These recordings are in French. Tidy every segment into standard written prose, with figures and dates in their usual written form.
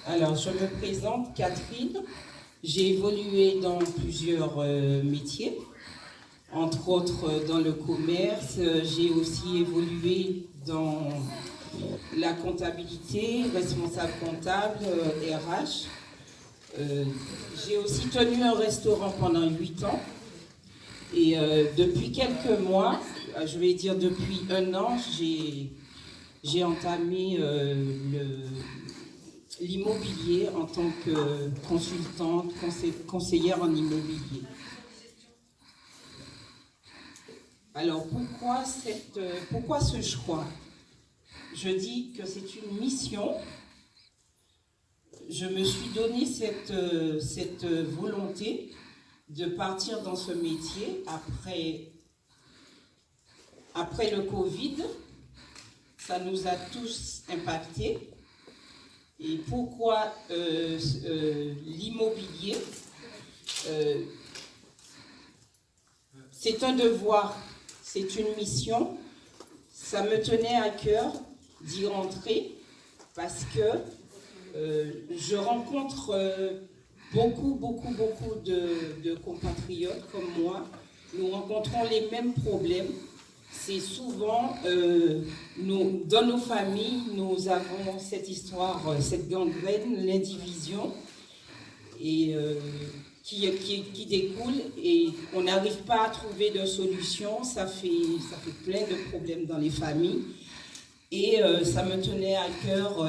Alors, je me présente, Catherine. J'ai évolué dans plusieurs métiers, entre autres dans le commerce. J'ai aussi évolué dans la comptabilité, responsable comptable, RH. J'ai aussi tenu un restaurant pendant 8 ans. Et depuis quelques mois, je vais dire depuis 1 an, j'ai entamé l'immobilier en tant que consultante, conseillère en immobilier. Alors pourquoi ce choix? Je dis que c'est une mission. Je me suis donné cette volonté de partir dans ce métier après le Covid. Ça nous a tous impactés. Et pourquoi l'immobilier? C'est un devoir, c'est une mission. Ça me tenait à cœur d'y rentrer parce que je rencontre beaucoup de compatriotes comme moi. Nous rencontrons les mêmes problèmes. C'est souvent, dans nos familles, nous avons cette histoire, cette gangrène, l'indivision, et qui découle, et on n'arrive pas à trouver de solution. Ça fait plein de problèmes dans les familles. Et ça me tenait à cœur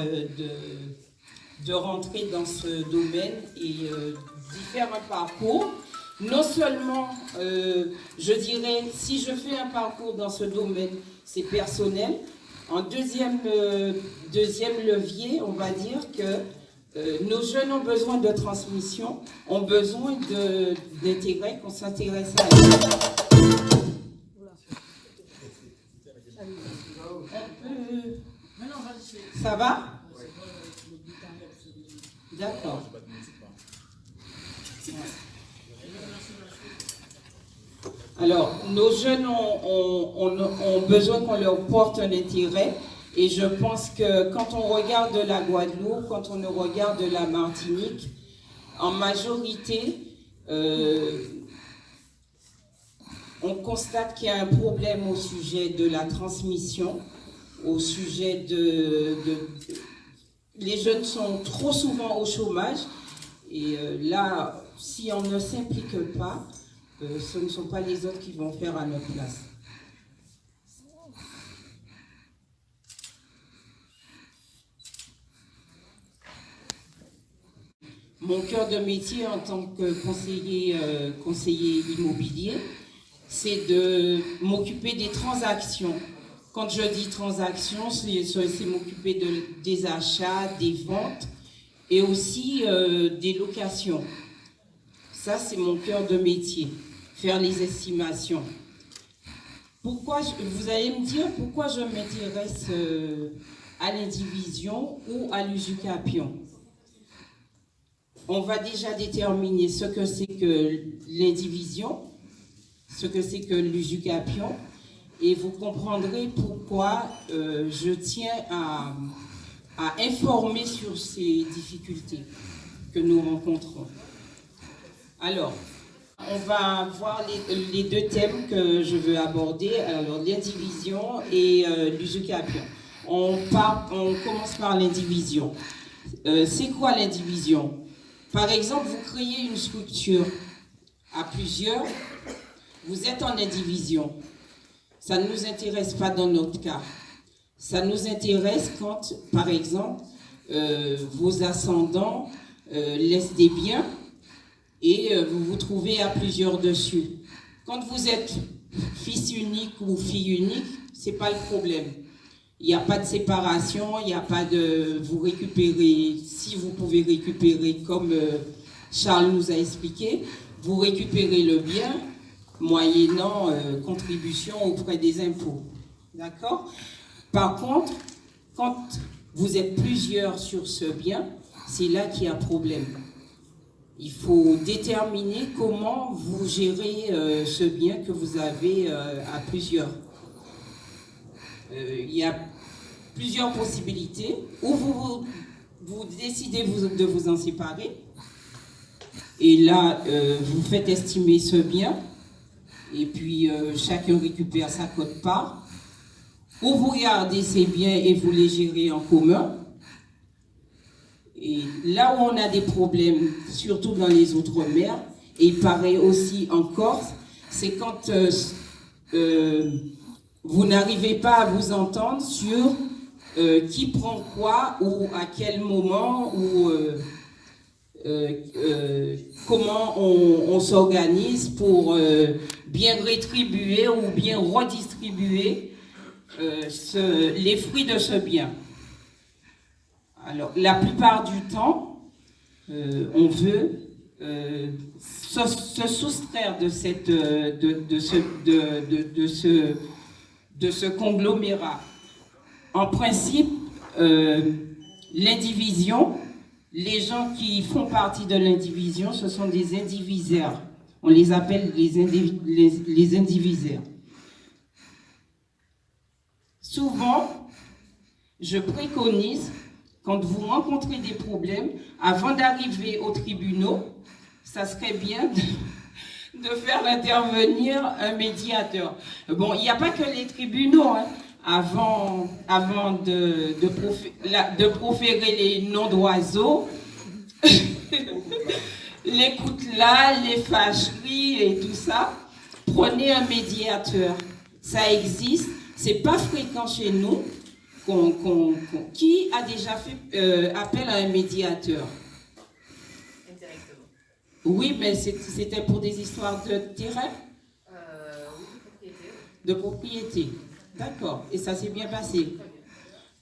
de rentrer dans ce domaine et d'y faire un parcours. Non seulement, je dirais, si je fais un parcours dans ce domaine, c'est personnel. En deuxième levier, on va dire que nos jeunes ont besoin de transmission, ont besoin d'intérêt, qu'on s'intéresse à eux. Ça va? D'accord. Alors, nos jeunes ont besoin qu'on leur porte un intérêt, et je pense que quand on regarde la Guadeloupe, quand on regarde la Martinique, en majorité, on constate qu'il y a un problème au sujet de la transmission, au sujet les jeunes sont trop souvent au chômage, et là, si on ne s'implique pas, ce ne sont pas les autres qui vont faire à notre place. Mon cœur de métier en tant que conseiller immobilier, c'est de m'occuper des transactions. Quand je dis transactions, c'est m'occuper des achats, des ventes et aussi des locations. Ça, c'est mon cœur de métier, faire les estimations. Vous allez me dire pourquoi je m'intéresse à l'indivision ou à l'usucapion. On va déjà déterminer ce que c'est que l'indivision, ce que c'est que l'usucapion, et vous comprendrez pourquoi je tiens à informer sur ces difficultés que nous rencontrons. Alors, on va voir les deux thèmes que je veux aborder, alors l'indivision et l'usucapion. On commence par l'indivision. C'est quoi l'indivision? Par exemple, vous créez une structure à plusieurs, vous êtes en indivision. Ça ne nous intéresse pas dans notre cas. Ça nous intéresse quand, par exemple, vos ascendants laissent des biens et vous vous trouvez à plusieurs dessus. Quand vous êtes fils unique ou fille unique, c'est pas le problème. Il n'y a pas de séparation, il n'y a pas de... Vous récupérez, si vous pouvez récupérer comme Charles nous a expliqué, vous récupérez le bien moyennant contribution auprès des impôts. D'accord? Par contre, quand vous êtes plusieurs sur ce bien, c'est là qu'il y a problème. Il faut déterminer comment vous gérez ce bien que vous avez à plusieurs. Il y a plusieurs possibilités. Ou vous vous décidez de vous en séparer. Et là, vous faites estimer ce bien. Et puis, chacun récupère sa quote-part. Ou vous gardez ces biens et vous les gérez en commun. Et là où on a des problèmes, surtout dans les Outre-mer, et pareil aussi en Corse, c'est quand vous n'arrivez pas à vous entendre sur qui prend quoi ou à quel moment ou comment on s'organise pour bien rétribuer ou bien redistribuer les fruits de ce bien. Alors, la plupart du temps, on veut se soustraire de ce conglomérat. En principe, l'indivision, les gens qui font partie de l'indivision, ce sont des indivisaires. On les appelle les indivisaires. Souvent, je préconise, quand vous rencontrez des problèmes, avant d'arriver aux tribunaux, ça serait bien de faire intervenir un médiateur. Bon, il n'y a pas que les tribunaux, hein. Avant de proférer les noms d'oiseaux, les coutelas, les fâcheries et tout ça, prenez un médiateur. Ça existe, c'est pas fréquent chez nous. Qui a déjà fait appel à un médiateur? Indirectement. Oui, mais c'était pour des histoires de terrain? Oui, de propriété. D'accord. Et ça s'est bien passé?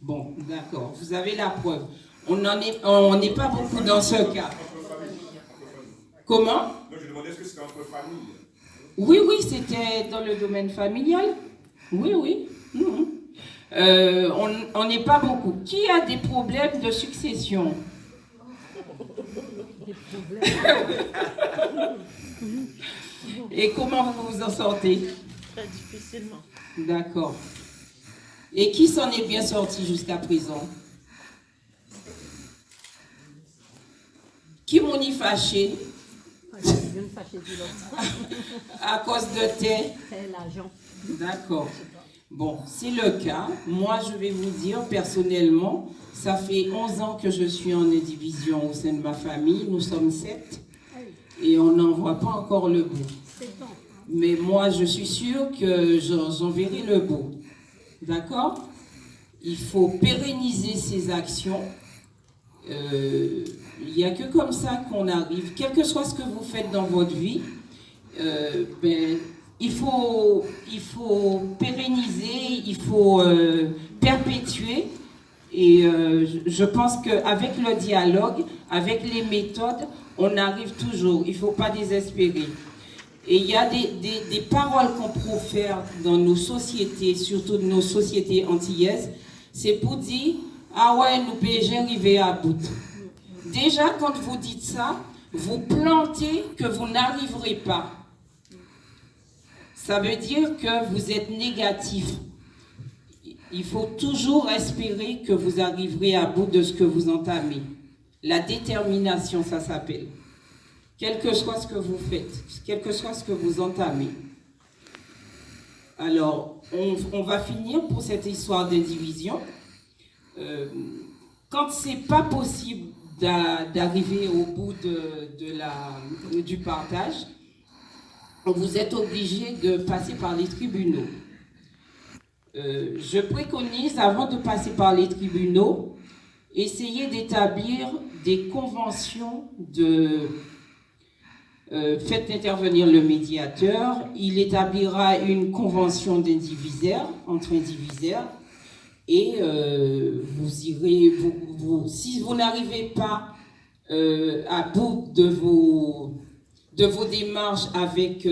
Bon, d'accord. Vous avez la preuve. On n'est pas beaucoup dans ce cas. Comment? Non, je demandais est-ce que c'était entre familles? Oui, c'était dans le domaine familial. Oui. On n'est pas beaucoup. Qui a des problèmes de succession? Des problèmes. Et comment vous vous en sortez? Très difficilement. D'accord. Et qui s'en est bien sorti jusqu'à présent? Qui m'ont y fâché? À cause de l'argent. D'accord. Bon, c'est le cas. Moi, je vais vous dire, personnellement, ça fait 11 ans que je suis en indivision au sein de ma famille. Nous sommes 7 et on n'en voit pas encore le bout. Mais moi, je suis sûre que j'en verrai le bout. D'accord? Il faut pérenniser ces actions. Il n'y a que comme ça qu'on arrive, quel que soit ce que vous faites dans votre vie, il faut pérenniser, il faut perpétuer. Et je pense qu'avec le dialogue, avec les méthodes, on arrive toujours. Il ne faut pas désespérer. Et il y a des paroles qu'on profère dans nos sociétés, surtout nos sociétés antillaises, c'est pour dire « Ah ouais, nous PG arriver à bout ». Déjà, quand vous dites ça, vous plantez que vous n'arriverez pas. Ça veut dire que vous êtes négatif. Il faut toujours espérer que vous arriverez à bout de ce que vous entamez. La détermination, ça s'appelle. Quel que soit ce que vous faites, quel que soit ce que vous entamez. Alors, on va finir pour cette histoire d'indivision. Quand c'est pas possible d'arriver au bout du partage, vous êtes obligé de passer par les tribunaux. Je préconise, avant de passer par les tribunaux, essayer d'établir des conventions faites intervenir le médiateur. Il établira une convention d'indivisaires, entre indivisaires, et vous irez, si vous n'arrivez pas à bout de vos démarches avec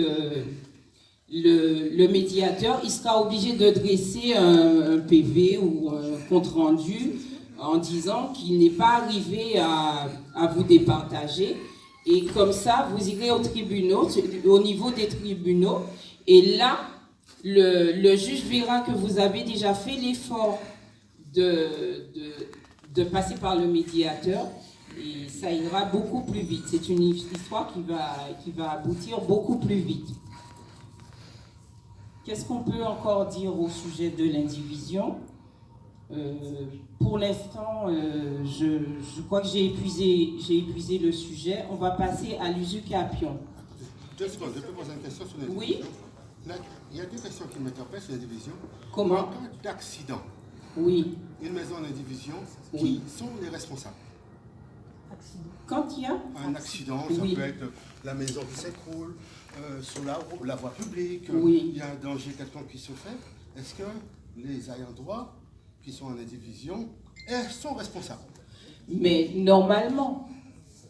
le médiateur, il sera obligé de dresser un PV ou un compte-rendu en disant qu'il n'est pas arrivé à vous départager. Et comme ça, vous irez au niveau des tribunaux, et là, le juge verra que vous avez déjà fait l'effort de de passer par le médiateur et ça ira beaucoup plus vite. C'est une histoire qui va aboutir beaucoup plus vite. Qu'est-ce qu'on peut encore dire au sujet de l'indivision? Pour l'instant, je crois que j'ai épuisé le sujet. On va passer à l'usucapion. 2 secondes, je peux poser une question sur l'indivision? Oui. Là, il y a 2 questions qui m'interpellent sur l'indivision. Comment? En cas d'accident, Oui. une maison en indivision, Oui. qui sont les responsables? Quand il y a Un accident, ça Oui. peut être la maison qui s'écroule, sur la voie publique, Oui. il y a un danger quelconque qui se fait. Est-ce que les ayants droit qui sont en indivision sont responsables? Mais normalement,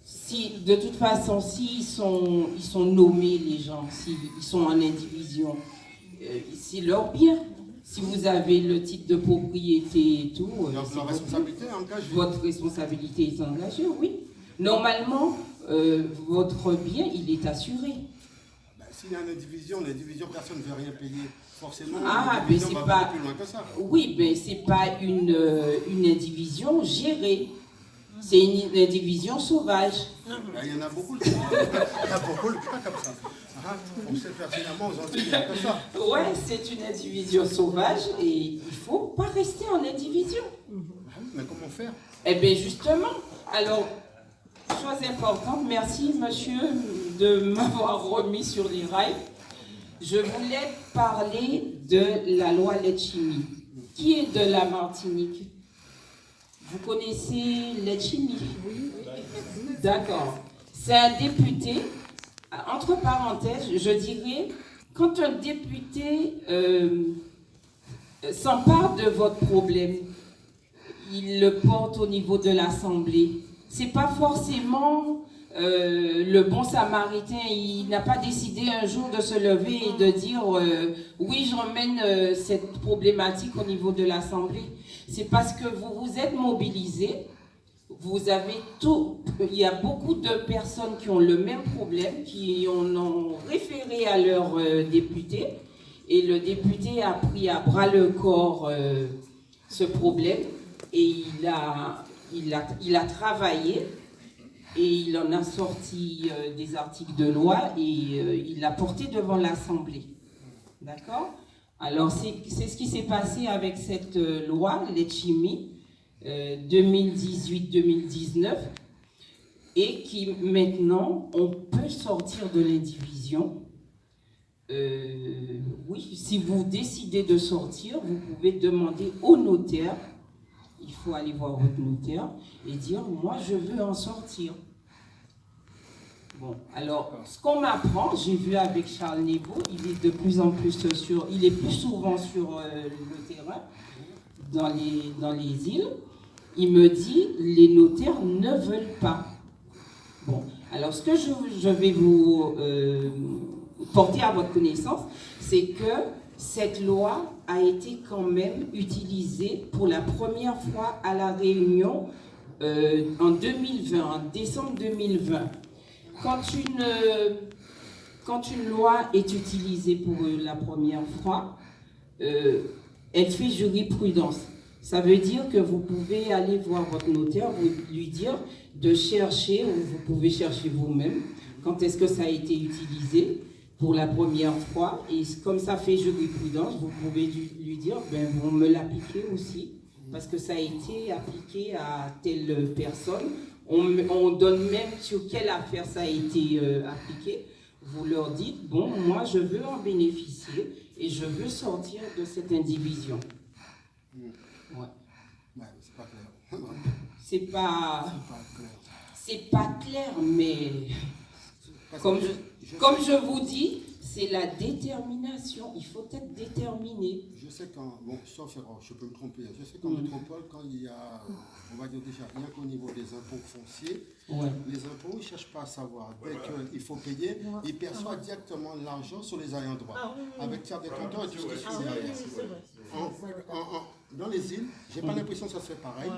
si, de toute façon, s'ils sont nommés, les gens, s'ils sont en indivision, c'est leur bien. Si vous avez le titre de propriété et tout, Donc c'est leur responsabilité est engagée. votre responsabilité est engagée, oui. Normalement, votre bien, il est assuré. Ben, s'il y a une indivision, personne ne veut rien payer. Forcément, Ah, l'indivision mais c'est va pas- beaucoup plus loin que ça. Oui, mais ce n'est pas une indivision gérée. C'est une indivision sauvage. Ben, il y en a beaucoup, il y a beaucoup le cas comme ça. Ah, on sait pertinemment aux Antilles, il n'y a que ça. Ouais, c'est une indivision sauvage et il ne faut pas rester en indivision. Mais comment faire? Eh bien, justement, alors, chose importante, merci monsieur de m'avoir remis sur les rails. Je voulais parler de la loi Letchimy, qui est de la Martinique. Vous connaissez Letchimy? Oui. D'accord. C'est un député, entre parenthèses, je dirais, quand un député s'empare de votre problème, il le porte au niveau de l'Assemblée. C'est pas forcément le bon samaritain. Il n'a pas décidé un jour de se lever et de dire oui, je ramène cette problématique au niveau de l'Assemblée. C'est parce que vous vous êtes mobilisés. Vous avez tout. Il y a beaucoup de personnes qui ont le même problème, qui en ont référé à leur député. Et le député a pris à bras le corps ce problème. Et il a travaillé et il en a sorti des articles de loi et il l'a porté devant l'Assemblée. D'accord? Alors, c'est ce qui s'est passé avec cette loi, Letchimy, 2018-2019, et qui, maintenant, on peut sortir de l'indivision. Oui, si vous décidez de sortir, vous pouvez demander au notaire. Il faut aller voir votre notaire et dire « moi, je veux en sortir ». Bon, alors, ce qu'on m'apprend, j'ai vu avec Charles Nebo, il est de plus en plus il est plus souvent sur le terrain, dans les îles. Il me dit « les notaires ne veulent pas ». Bon, alors ce que je vais vous porter à votre connaissance, c'est que cette loi a été quand même utilisée pour la première fois à La Réunion en 2020, en décembre 2020. Quand une loi est utilisée pour la première fois, elle fait jurisprudence. Ça veut dire que vous pouvez aller voir votre notaire, lui dire de chercher, ou vous pouvez chercher vous-même, quand est-ce que ça a été utilisé pour la première fois. Et comme ça fait jurisprudence, vous pouvez lui dire, ben, vous me l'appliquez aussi, parce que ça a été appliqué à telle personne. On donne même sur quelle affaire ça a été appliqué. Vous leur dites, bon, moi je veux en bénéficier et je veux sortir de cette indivision. Ouais. Ouais, c'est pas clair. C'est pas clair, mais comme je vous dis, c'est la détermination. Il faut être déterminé. Je sais qu'en, bon, sauf erreur, je peux me tromper, je sais qu'en métropole, quand il y a, on va dire déjà, rien qu'au niveau des impôts fonciers, les impôts, ils ne cherchent pas à savoir. Dès qu'il faut payer, ils perçoivent directement l'argent sur les ayants droit, avec tiers des compteurs et tout ce qui suit derrière. Dans les îles, je n'ai pas l'impression que ça se fait pareil.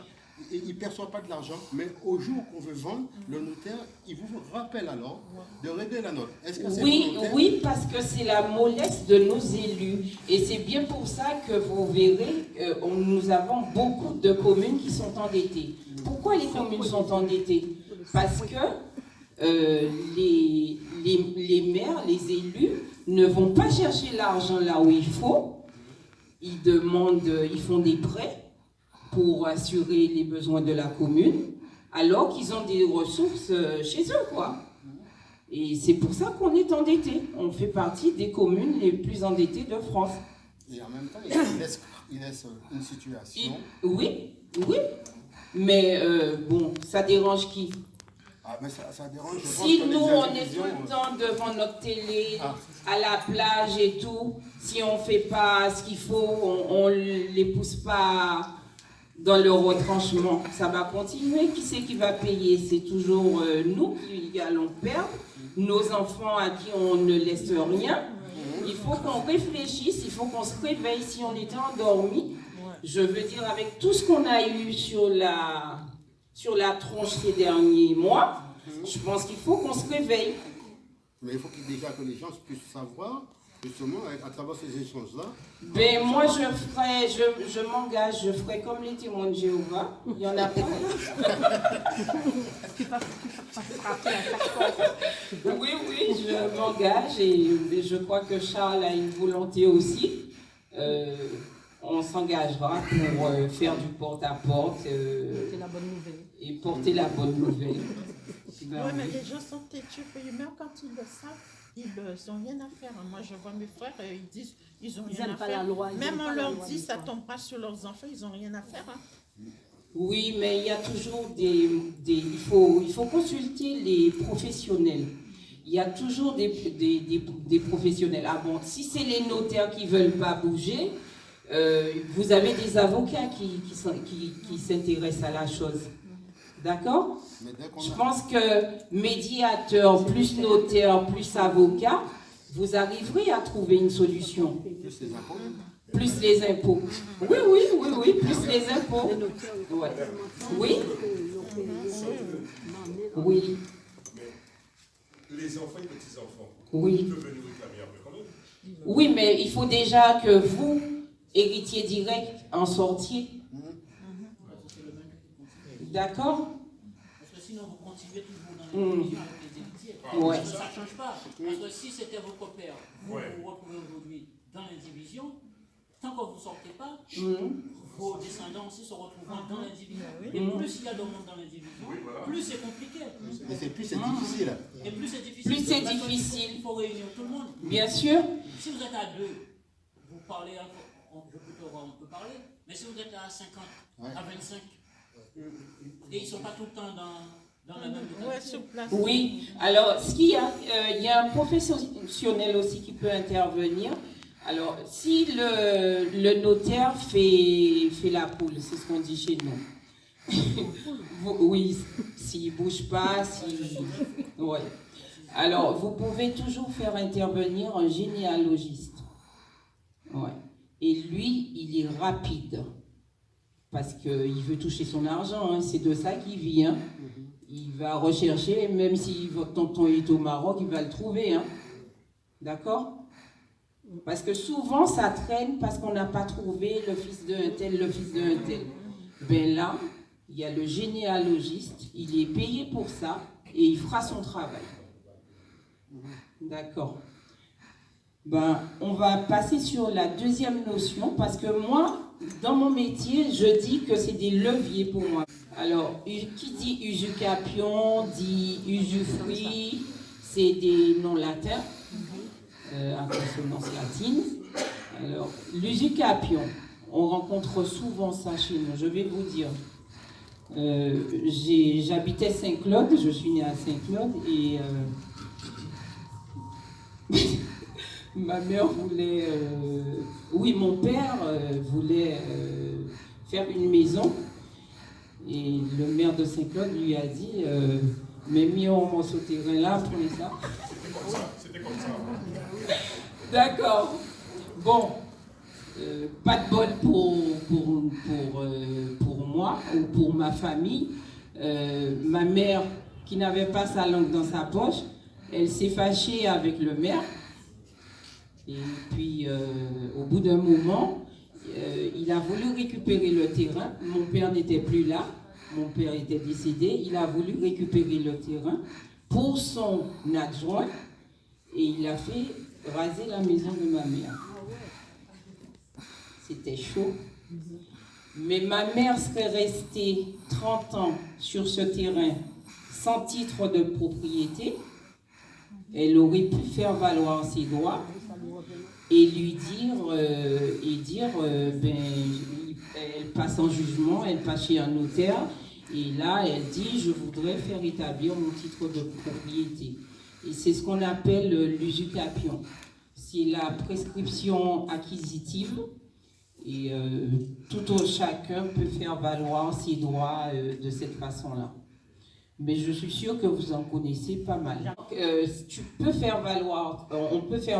il ne perçoit pas de l'argent, mais au jour qu'on veut vendre, le notaire, il vous rappelle alors de régler la note. Est-ce que c'est volontaire? Oui, parce que c'est la mollesse de nos élus. Et c'est bien pour ça que vous verrez, nous avons beaucoup de communes qui sont endettées. Pourquoi les communes sont endettées? Parce que les maires, les élus, ne vont pas chercher l'argent là où il faut. Ils font des prêts pour assurer les besoins de la commune, alors qu'ils ont des ressources chez eux, quoi. Et c'est pour ça qu'on est endetté. On fait partie des communes les plus endettées de France. Et en même temps, il laisse une situation... Oui. Mais bon, ça dérange qui? Ah, mais ça dérange. Si nous, on est tout le temps devant notre télé, à la plage et tout, si on ne fait pas ce qu'il faut, on ne les pousse pas dans le retranchement, ça va continuer. Qui c'est qui va payer? C'est toujours nous qui allons perdre, nos enfants à qui on ne laisse rien. Il faut qu'on réfléchisse, il faut qu'on se réveille. Si on était endormi, je veux dire, avec tout ce qu'on a eu sur la tronche ces derniers mois, je pense qu'il faut qu'on se réveille. Mais il faut déjà que les gens puissent savoir, justement, à travers ces échanges-là. Ben moi, je m'engage, je ferai comme les témoins de Jéhovah. Il y en a pas. Oui, je m'engage et je crois que Charles a une volonté aussi. On s'engagera pour faire du porte-à-porte et porter la bonne nouvelle. Oui, mais les gens sont têtus, même quand ils le savent, ils n'ont rien à faire. Moi, je vois mes frères, ils disent ils n'ont rien à faire. Même on leur dit ça ne tombe pas sur leurs enfants, ils n'ont rien à faire. Oui, mais il y a toujours il faut consulter les professionnels. Il y a toujours des professionnels. Ah bon, si c'est les notaires qui ne veulent pas bouger, vous avez des avocats qui s'intéressent à la chose. D'accord? Je pense que médiateur, plus notaire, plus avocat, vous arriverez à trouver une solution. Plus les impôts. Plus les impôts. Oui, plus les impôts. Ouais. Oui. Oui. Mais les enfants et petits-enfants, oui. Ils peuvent venir réclamer après quand même. Oui, mais il faut déjà que vous, héritier direct, en sortiez. D'accord? Parce que sinon, vous continuez toujours dans les divisions avec les héritiers. Ouais. Ça ne change pas. Parce que si c'était votre père, vous vous retrouvez aujourd'hui dans les divisions, tant que vous ne sortez pas, vos descendants aussi se retrouveront dans les divisions. Et plus il y a de monde dans les divisions, plus c'est compliqué. Mais plus c'est difficile. Et plus c'est difficile. Plus c'est difficile. Il faut réunir tout le monde. Bien sûr. Si vous êtes à 2, vous parlez, on peut parler. Mais si vous êtes à 50, à 25, et ils ne sont pas tout le temps dans la même localité. Oui, alors il y a un professionnel aussi qui peut intervenir. Alors, si le notaire fait la poule, c'est ce qu'on dit chez nous. Oui, s'il ne bouge pas, ouais. Alors, vous pouvez toujours faire intervenir un généalogiste. Ouais. Et lui, il est rapide. Parce qu'il veut toucher son argent, hein. C'est de ça qu'il vit. Hein. Il va rechercher, même si votre tonton est au Maroc, il va le trouver. Hein. D'accord? Parce que souvent, ça traîne parce qu'on n'a pas trouvé le fils d'un tel, le fils d'un tel. Ben là, il y a le généalogiste, il est payé pour ça et il fera son travail. D'accord. Ben, on va passer sur la deuxième notion parce que moi, dans mon métier, je dis que c'est des leviers pour moi. Alors, qui dit usucapion, dit usufruit, c'est des noms latins, à consonance latine. Alors, l'usucapion, on rencontre souvent ça chez nous, je vais vous dire. J'habitais Saint-Claude, je suis née à Saint-Claude et ma mère voulait, mon père voulait faire une maison et le maire de Saint-Claude lui a dit mais mis on ce terrain là, prenez ça. C'était comme ça. D'accord. Bon, pas de bol pour moi ou pour ma famille. Ma mère, qui n'avait pas sa langue dans sa poche, elle s'est fâchée avec le maire. Et puis, au bout d'un moment, il a voulu récupérer le terrain. Mon père n'était plus là. Mon père était décédé. Il a voulu récupérer le terrain pour son adjoint. Et il a fait raser la maison de ma mère. C'était chaud. Mais ma mère serait restée 30 ans sur ce terrain sans titre de propriété. Elle aurait pu faire valoir ses droits et lui dire, elle passe en jugement, elle passe chez un notaire, et là elle dit, je voudrais faire établir mon titre de propriété. Et c'est ce qu'on appelle l'usucapion. C'est la prescription acquisitive, et chacun peut faire valoir ses droits de cette façon-là. Mais je suis sûre que vous en connaissez pas mal. On peut faire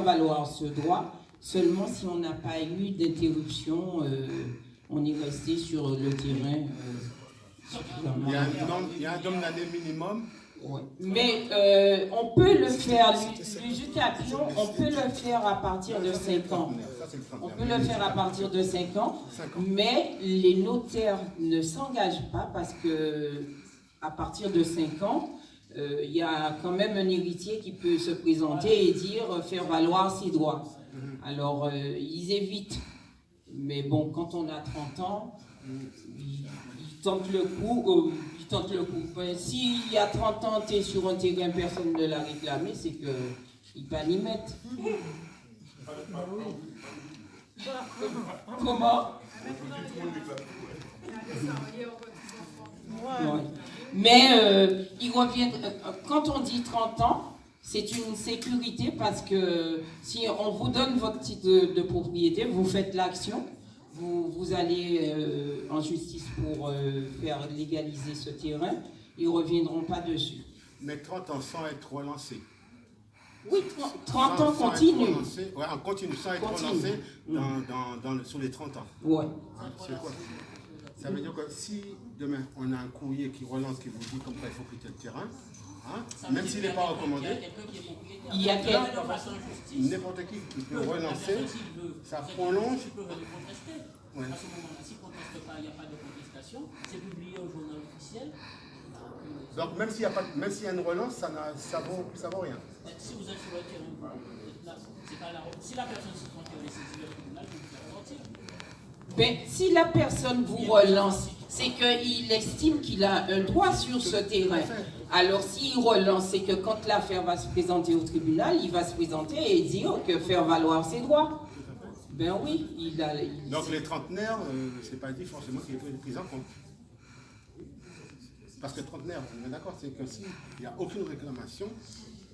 valoir ce droit seulement si on n'a pas eu d'interruption, on est resté sur le terrain. Il y a un nombre d'années minimum. Ouais. Mais on peut le faire, l'usucapion, on peut le faire à partir de 5 ans. On peut le faire à partir de 5 ans, mais les notaires ne s'engagent pas parce que à partir de 5 ans, il y a quand même un héritier qui peut se présenter et dire faire valoir ses droits. Alors, ils évitent. Mais bon, quand on a 30 ans, ils tentent le coup. S'il y a 30 ans, tu es sur un terrain, personne ne l'a réclamé, c'est qu'ils peuvent y mettre. Comment? Ouais. Mais il revient, quand on dit 30 ans, c'est une sécurité parce que si on vous donne votre titre de propriété, vous faites l'action, vous allez en justice pour faire légaliser ce terrain, ils ne reviendront pas dessus. Mais 30 ans sans être relancé. Oui, 30 ans continue. Ouais, on continue sans être relancé sur les 30 ans. Ouais. C'est quoi? Ça veut dire que si demain on a un courrier qui relance, qui vous dit comme quoi il faut quitter le terrain, même s'il n'est pas recommandé, il y a n'importe qui peut relancer, ça prolonge. À ce moment-là, s'il ne conteste pas, il n'y a pas de contestation, c'est publié au journal officiel. Donc même s'il y a une relance, ça vaut rien. Si vous êtes sur le terrain, c'est pas la... Si la personne se trompe, elle est saisie le tribunal, vous pouvez faire sortir. Mais si la personne vous relance, c'est qu'il estime qu'il a un droit sur ce terrain. Alors s'il relance, c'est que quand l'affaire va se présenter au tribunal, il va se présenter et dire que faire valoir ses droits. Ben oui, Donc les trentenaires, c'est pas dit forcément qu'il est pris en compte. Parce que trentenaire, on est d'accord, c'est que s'il n'y a aucune réclamation,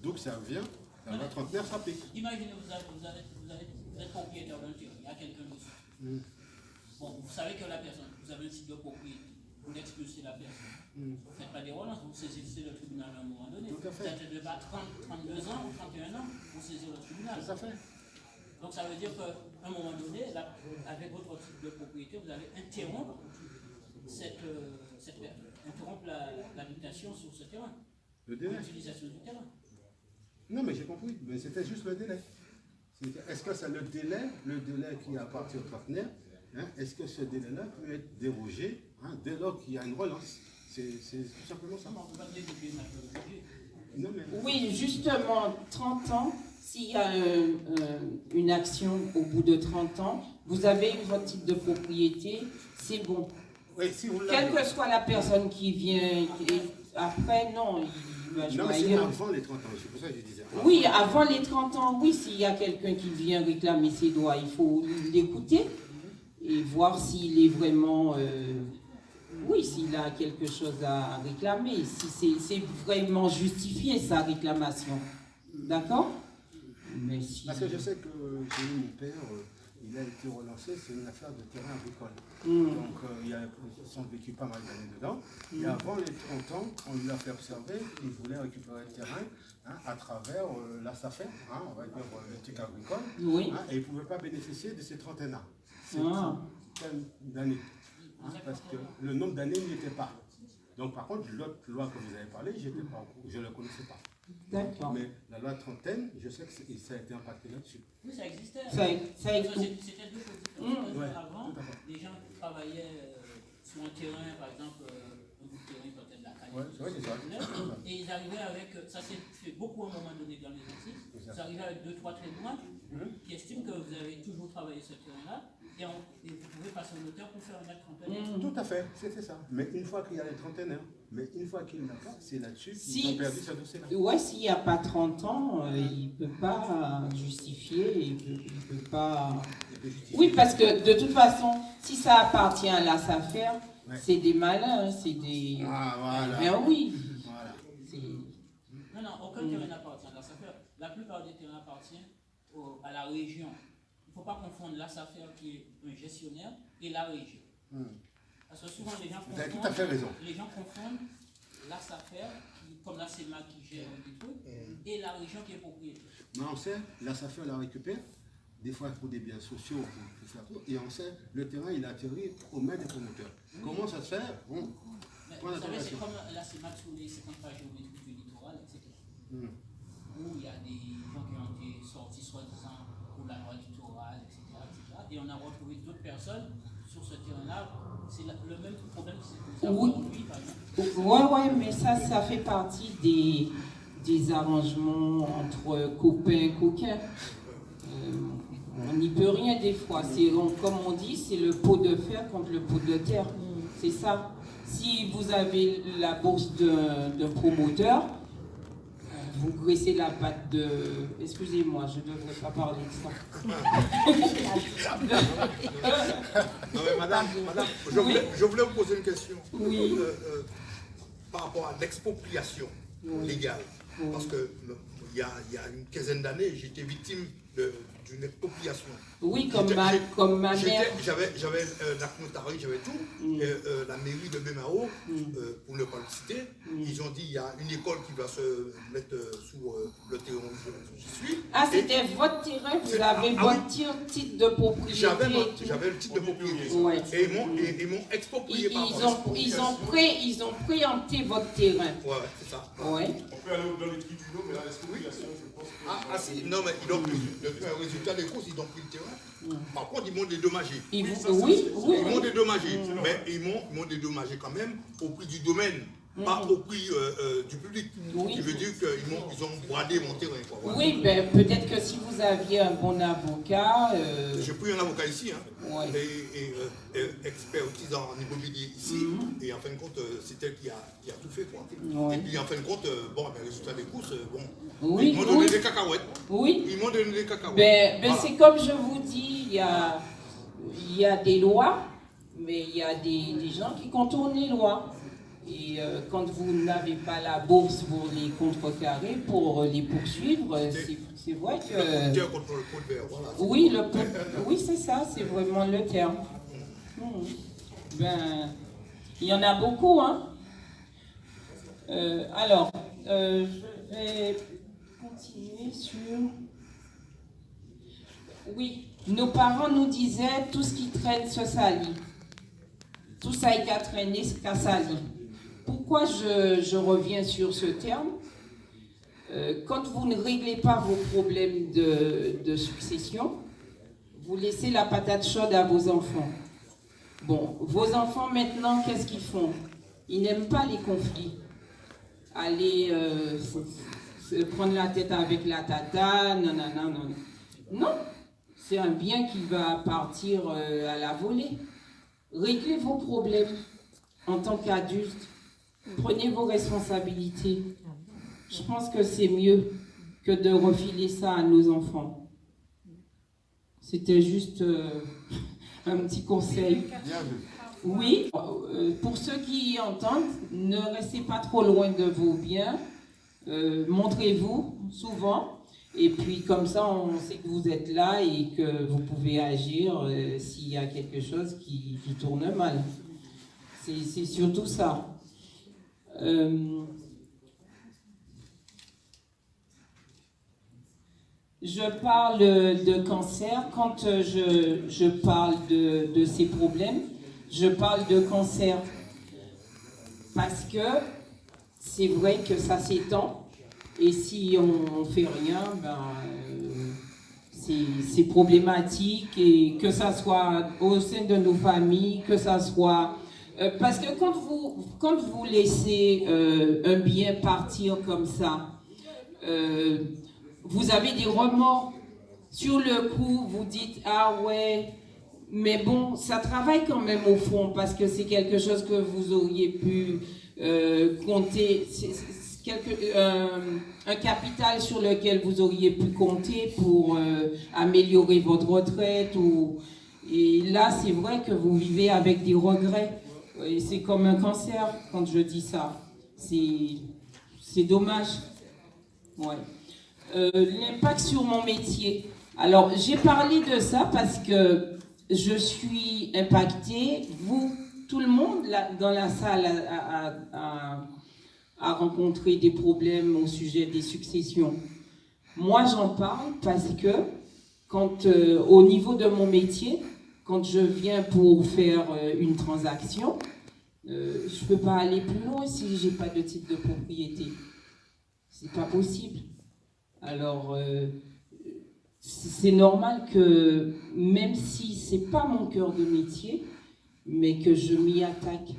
d'où que ça vient, la loi trentenaire s'applique. Imaginez, vous êtes propriétaire d'un terrain, il y a quelqu'un dessus. Bon, vous savez que la personne, vous avez un titre de propriété, vous expulsez la personne. Vous ne faites pas des relances, vous saisissez le tribunal à un moment donné. Peut-être de 32 ans ou 31 ans, vous saisissez le tribunal. Tout à fait. Donc ça veut dire qu'à un moment donné, avec votre titre de propriété, vous allez interrompre interrompre l'habitation sur ce terrain. Le délai. L'utilisation du terrain. Non, mais j'ai compris, mais c'était juste le délai. Est-ce que c'est le délai qui appartient au trentenaire, est-ce que ce délai-là peut être dérogé dès lors qu'il y a une relance? C'est tout simplement ça. Non, mais... Oui, justement, 30 ans, s'il y a une action au bout de 30 ans, vous avez eu votre titre de propriété, c'est bon. Oui, si vous quelle que soit la personne qui vient, après, non, il va jouer. Non, mais c'est avant les 30 ans, c'est pour ça que je disais. Oui, avant les 30 ans, oui, s'il y a quelqu'un qui vient réclamer ses droits, il faut l'écouter et voir s'il est vraiment... oui, s'il a quelque chose à réclamer, si c'est vraiment justifié sa réclamation. D'accord? Mais si... Parce que je sais que j'ai eu mon père... il a été relancé, c'est une affaire de terrain agricole. Donc, ils ont vécu pas mal d'années dedans. Et avant les 30 ans, on lui a fait observer qu'il voulait récupérer le terrain à travers la SAFER, on va dire le truc agricole, et il ne pouvait pas bénéficier de ces 31 ans. c'est thème d'année. Parce que le nombre d'années n'y était pas. Donc par contre, l'autre loi que vous avez parlé, je ne la connaissais pas. D'accord. Mais la loi trentaine, je sais que ça a été impacté là-dessus. Oui, ça existait. C'était deux choses différentes. Avant, les gens travaillaient sur un terrain, par exemple, un bout de terrain peut-être de la Californie. Et ils arrivaient avec, ça s'est fait beaucoup à un moment donné dans les Antilles, ils arrivaient avec 2-3 témoins qui estiment que vous avez toujours travaillé ce terrain-là. Et vous pouvez passer au notaire pour faire un acte trentenaire. Tout à fait, c'est ça. Mais une fois qu'il y a les trentenaires, mais une fois qu'il n'a pas, c'est là-dessus qu'ils ont perdu ce dossier-là. Ouais, s'il n'y a pas 30 ans, il ne peut pas justifier, il peut pas... Oui, parce que de toute façon, si ça appartient à la SAFER, c'est des malins, c'est des... Ah, voilà. Ben oui. Voilà. Non, aucun terrain n'appartient à la SAFER. La plupart des terrains appartiennent à la région. Il ne faut pas confondre la SAFER qui est un gestionnaire et la région. Parce que souvent les gens confondent. Vous avez tout à fait raison. Les gens confondent la SAFER, comme la CEMA qui gère des trucs, et la région qui est propriétaire. Mais on sait, la SAFER la récupère, des fois pour des biens sociaux, pour faire tout, et on sait, le terrain il atterrit aux mains des promoteurs. Comment ça se fait? Bon, vous savez, c'est comme la CEMA sur les 50 pages géométriques du littoral, etc. Où il y a des gens qui ont été sortis soi-disant pour la loi littorale, etc., etc. Et on a retrouvé d'autres personnes sur ce terrain-là. C'est le même problème que c'est aujourd'hui, par exemple. Ouais, mais ça fait partie des arrangements entre copains et coquins. On n'y peut rien des fois. Comme on dit, c'est le pot de fer contre le pot de terre. C'est ça. Si vous avez la bourse d'un promoteur, vous graissez la patte de... Excusez-moi, je ne devrais pas parler de ça. Non mais madame, je voulais vous poser une question. Oui. Par rapport à l'expropriation légale. Parce que il y a une quinzaine d'années, j'étais victime d'une expropriation. Oui, comme ma mère. J'avais la comptabilité, j'avais tout. La mairie de Bémao, pour ne pas le citer, ils ont dit il y a une école qui va se mettre sur le terrain où je suis. Ah, c'était votre terrain, vous avez votre titre de propriété. J'avais le titre de propriété. Ouais. Et ils m'ont exproprié par ils ont préempté votre terrain. Ouais, c'est ça. Ouais. On peut aller dans les tribunaux, mais là, l'expropriation, je pense que... Ah si, non mais ils ont pris le résultat des courses, ils ont pris le terrain. Par contre, ils m'ont dédommagé. Oui. Ils m'ont dédommagé. Mais ils m'ont dédommagé quand même au prix du domaine, pas au prix du public. Oui. Je veux dire qu'ils ont bradé mon terrain. Quoi. Voilà. Oui, ben, peut-être que si vous aviez un bon avocat... J'ai pris un avocat ici, Ouais. et expertise en immobilier ici, et en fin de compte, c'est elle qui a tout fait. Quoi. Ouais. Et puis en fin de compte, bon, le résultat des courses, bon, Oui, ils m'ont donné des cacahuètes. Oui. Ils m'ont donné des cacahuètes. Ben, Voilà. c'est comme je vous dis, il y a des lois, mais il y a des gens qui contournent les lois. Et quand vous n'avez pas la bourse pour les contrecarrer, pour les poursuivre, c'est vrai que... Le terre contre le pot de verre, voilà. Oui, c'est ça, c'est vraiment le terme. Ben, il y en a beaucoup, hein. Alors, je vais continuer sur... Oui, nos parents nous disaient tout ce qui traîne se salit. Tout ça est qu'à traîner, c'est qu'à salir. Pourquoi je reviens sur ce terme? Quand vous ne réglez pas vos problèmes de succession, vous laissez la patate chaude à vos enfants. Bon, vos enfants maintenant, qu'est-ce qu'ils font? Ils n'aiment pas les conflits. Aller se prendre la tête avec la tata, non. Non, c'est un bien qui va partir à la volée. Réglez vos problèmes en tant qu'adulte. Prenez vos responsabilités. Je pense que c'est mieux que de refiler ça à nos enfants. C'était juste un petit conseil. Oui, pour ceux qui entendent, ne restez pas trop loin de vos biens. Montrez-vous souvent. Et puis comme ça, on sait que vous êtes là et que vous pouvez agir s'il y a quelque chose qui tourne mal. C'est surtout ça. Je parle de cancer. Quand je parle de ces problèmes, je parle de cancer. Parce que c'est vrai que ça s'étend. Et si on ne fait rien, c'est problématique. Et que ça soit au sein de nos familles, que ça soit... parce que quand vous laissez un bien partir comme ça, vous avez des remords. Sur le coup, vous dites « Ah ouais », mais bon, ça travaille quand même au fond, parce que c'est quelque chose que vous auriez pu compter, un capital sur lequel vous auriez pu compter pour améliorer votre retraite. Et là, c'est vrai que vous vivez avec des regrets. Et c'est comme un cancer quand je dis ça. C'est dommage. Ouais. L'impact sur mon métier. Alors, j'ai parlé de ça parce que je suis impactée. Vous, tout le monde là, dans la salle a rencontré des problèmes au sujet des successions. Moi, j'en parle parce que quand, au niveau de mon métier, quand je viens pour faire une transaction, je ne peux pas aller plus loin si je n'ai pas de titre de propriété. C'est pas possible. Alors, c'est normal que, même si ce n'est pas mon cœur de métier, mais que je m'y attaque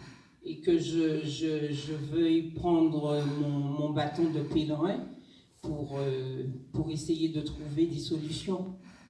et que je veuille prendre mon bâton de pèlerin pour essayer de trouver des solutions.